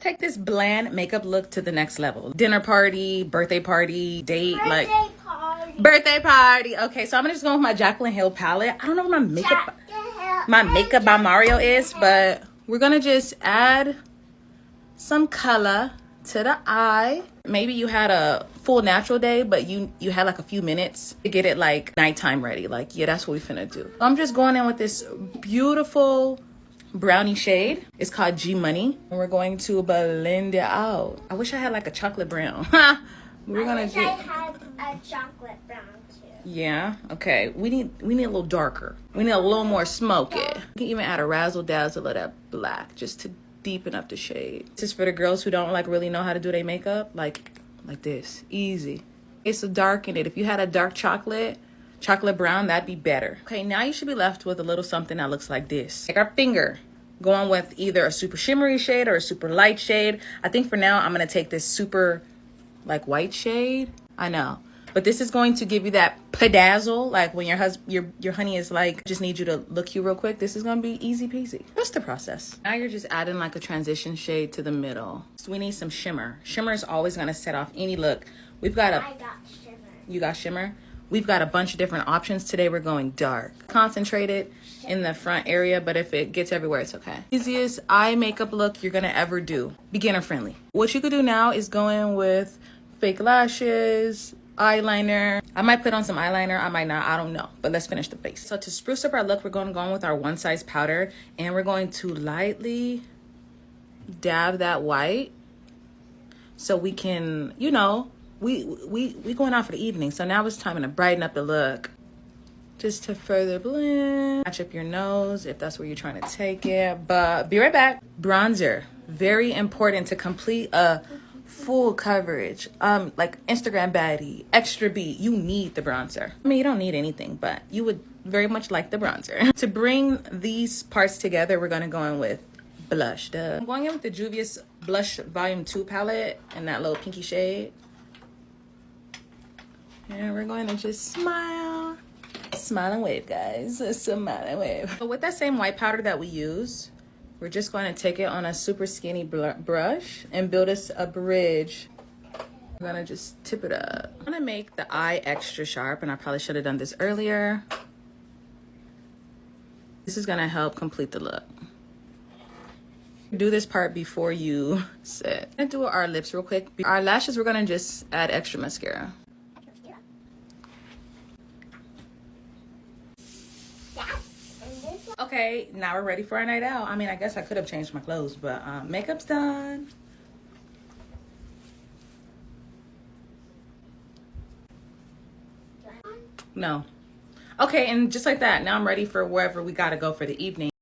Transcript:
Take this bland makeup look to the next level. Dinner party, birthday party, date, birthday party. Okay, so I'm gonna just go with my Jaclyn Hill palette. I don't know what my makeup by Mario is, but we're gonna just add some color to the eye. Maybe you had a full natural day, but you had like a few minutes to get it like nighttime ready. Like, yeah, that's what we finna do. I'm just going in with this beautiful brownie shade. It's called G Money, and we're going to blend it out. I wish I had like a chocolate brown. We're gonna I had a chocolate brown too. Yeah. Okay. We need a little darker. We need a little more smoky. You can even add a razzle dazzle of that black just to deepen up the shade. This is for the girls who don't like really know how to do their makeup. Like this, easy. It's a darken it. If you had a dark chocolate brown, that'd be better. Okay, now you should be left with a little something that looks like this. Like our finger. Going with either a super shimmery shade or a super light shade. I think for now I'm gonna take this super like white shade. I know, but this is going to give you that pedazzle. Like when your honey is like, just need you to look cute real quick. This is gonna be easy peasy. That's the process. Now you're just adding like a transition shade to the middle. So we need some shimmer. Shimmer is always gonna set off any look. I got shimmer. You got shimmer? We've got a bunch of different options. Today we're going dark. Concentrated in the front area, but if it gets everywhere, it's okay. Easiest eye makeup look you're gonna ever do. Beginner friendly. What you could do now is go in with fake lashes, eyeliner. I might put on some eyeliner, I might not, I don't know. But let's finish the face. So to spruce up our look, we're going to go in with our one size powder, and we're going to lightly dab that white so we can, you know, we going out for the evening, so now it's time to brighten up the look. Just to further blend, match up your nose if that's where you're trying to take it. But be right back. Bronzer, very important to complete a full coverage. Like Instagram baddie, extra beat, you need the bronzer. I mean, you don't need anything, but you would very much like the bronzer. To bring these parts together, we're gonna go in with blush. I'm going in with the Juvia's Blush Volume 2 palette in that little pinky shade. And we're going to just smile and wave, guys. Smile and wave. But with that same white powder that we use, we're just going to take it on a super skinny brush and build us a bridge. We're gonna just tip it up. I'm gonna make the eye extra sharp, and I probably should have done this earlier. This is gonna help complete the look. Do this part before you sit. I'm gonna do our lips real quick. Our lashes, we're gonna just add extra mascara. Okay, now we're ready for our night out. I mean, I guess I could have changed my clothes, but makeup's done. No. Okay, and just like that, now I'm ready for wherever we gotta go for the evening.